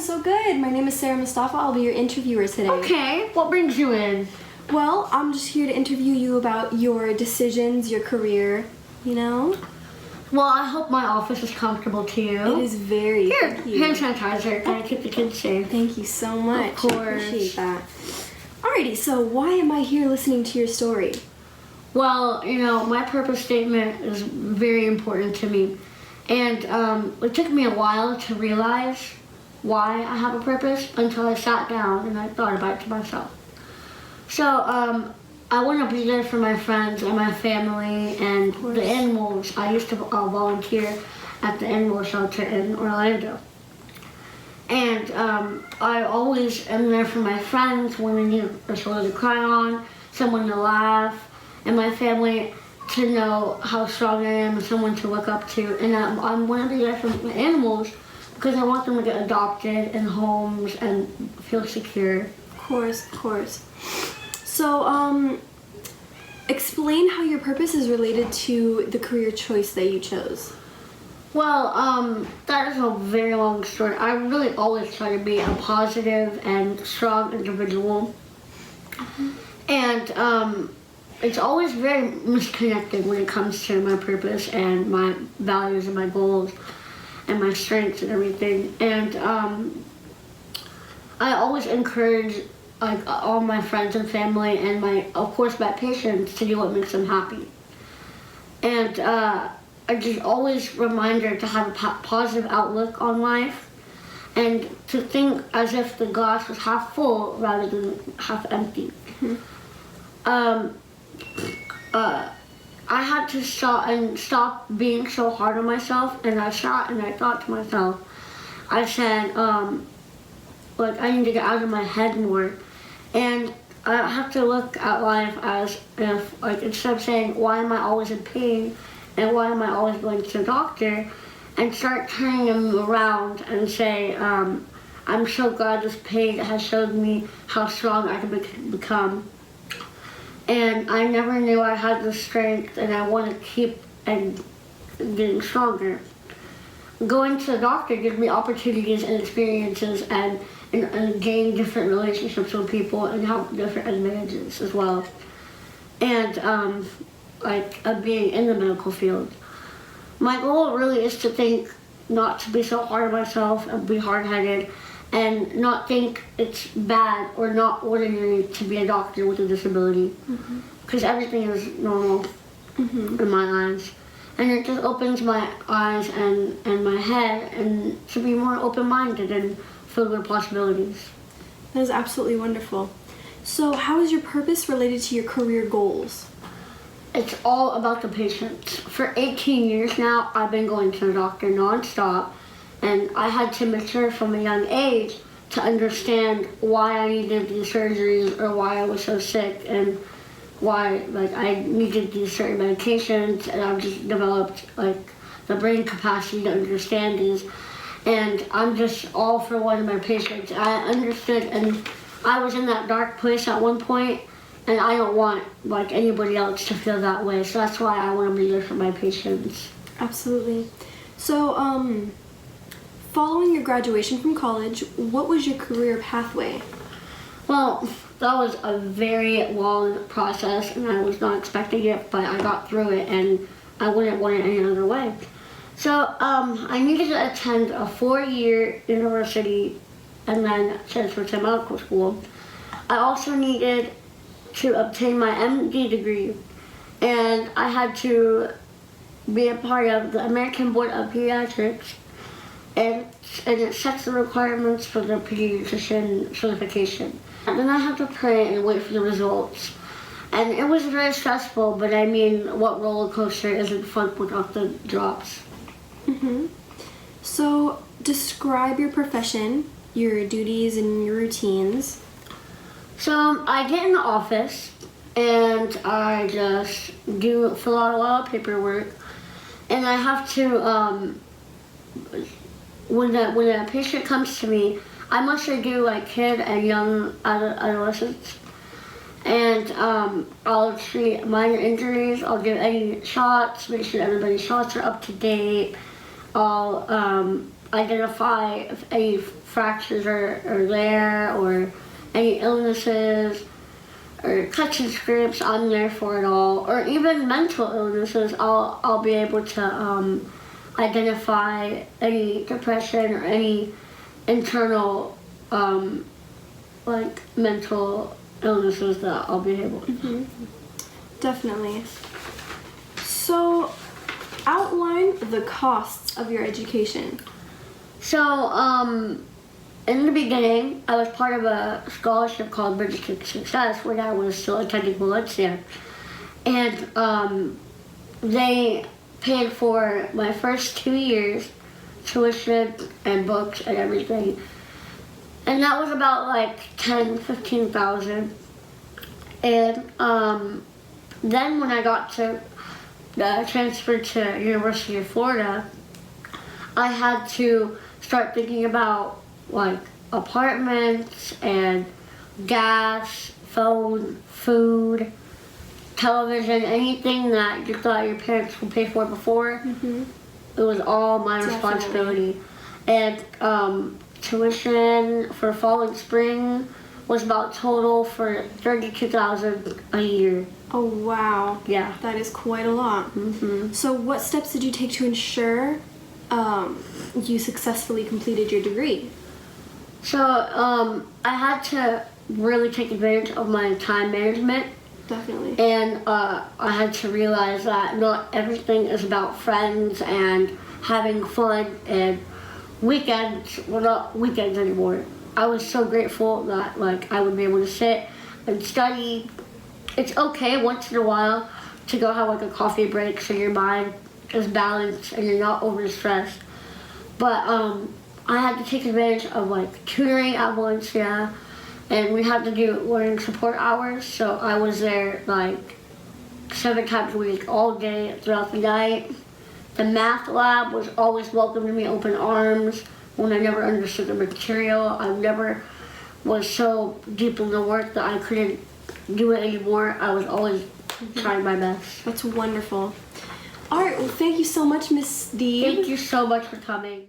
so good. My name is Sarah Mustafa. I'll be your interviewer today. Okay, what brings you in? Well, I'm just here to interview you about your decisions, your career, you know? Well, I hope my office is comfortable to you. It is very. Here, Thank you. hand sanitizer. Gotta keep the kids safe. Thank you so much. Of course. I appreciate that. Alrighty, so why am I here listening to your story? Well, my purpose statement is very important to me. And it took me a while to realize why I have a purpose until I sat down and I thought about it to myself. So I want to be there for my friends and my family and the animals. I used to volunteer at the animal shelter in Orlando. And I always am there for my friends when they need a shoulder to cry on, someone to laugh, and my family to know how strong I am and someone to look up to. And I want to be there for my animals because I want them to get adopted in homes and feel secure. Of course. So, explain how your purpose is related to the career choice that you chose. Well, that is a very long story. I really always try to be a positive and strong individual. And it's always very misconnected when it comes to my purpose and my values and my goals and my strengths and everything. And I always encourage all my friends and family and of course my patients to do what makes them happy. And I just always reminder to have a positive outlook on life and to think as if the glass was half full rather than half empty. I had to stop being so hard on myself, and I sat and I thought to myself, I said, I need to get out of my head more, and I have to look at life as if, instead of saying, why am I always in pain, and why am I always going to the doctor, and start turning them around and say, I'm so glad this pain has showed me how strong I can become. And I never knew I had the strength, and I want to keep getting stronger. Going to the doctor gives me opportunities and experiences and gain different relationships with people and have different advantages as well. And being in the medical field. My goal really is to think not to be so hard on myself and be hard-headed and not think it's bad or not ordinary to be a doctor with a disability, because everything is normal in my eyes. And it just opens my eyes and my head and to be more open-minded and filled with possibilities. That is absolutely wonderful. So how is your purpose related to your career goals? It's all about the patients. For 18 years now, I've been going to the doctor nonstop, and I had to mature from a young age to understand why I needed these surgeries or why I was so sick and why I needed these certain medications, and I've just developed the brain capacity to understand these. And I'm just all for one of my patients. I understood, and I was in that dark place at one point, and I don't want anybody else to feel that way. So that's why I want to be there for my patients. Absolutely. So, following your graduation from college, what was your career pathway? Well, that was a very long process, and I was not expecting it, but I got through it, and I wouldn't want it any other way. So I needed to attend a 4-year university and then transfer to medical school. I also needed to obtain my MD degree, and I had to be a part of the American Board of Pediatrics, and it sets the requirements for the pediatrician certification. And then I had to pray and wait for the results. And it was very stressful, but I mean, what roller coaster isn't fun without the drops? So, describe your profession, your duties, and your routines. So I get in the office and I just fill out a lot of paperwork, and I have to when a patient comes to me, I mostly do kid and young adolescents, and I'll treat minor injuries. I'll give any shots, make sure everybody's shots are up to date. I'll identify if any fractures are there or any illnesses or cuts and scrapes. I'm there for it all. Or even mental illnesses, I'll be able to identify any depression or any internal like mental illnesses that I'll be able to. Definitely. So, outline the costs of your education. So, in the beginning, I was part of a scholarship called Bridges to Success when I was still attending Valencia. And they paid for my first 2 years, tuition and books and everything. And that was about like $15,000. And then when I got to transfer to University of Florida, I had to start thinking about like apartments and gas, phone, food, television, anything that you thought your parents would pay for before. It was all my responsibility. And tuition for fall and spring was about total for $32,000 a year. Oh wow. Yeah. That is quite a lot. So what steps did you take to ensure you successfully completed your degree? So I had to really take advantage of my time management. Definitely. And I had to realize that not everything is about friends and having fun and weekends. Well, not weekends anymore. I was so grateful that like I would be able to sit and study. It's okay once in a while to go have like a coffee break so your mind is balanced and you're not overstressed. But I had to take advantage of like tutoring at Valencia, and we had to do learning support hours. So I was there like 7 times a week, all day throughout the night. The math lab was always welcoming me open arms when I never understood the material. I never was so deep in the work that I couldn't do it anymore. I was always trying my best. That's wonderful. All right, well, thank you so much, Miss D. Thank you so much for coming.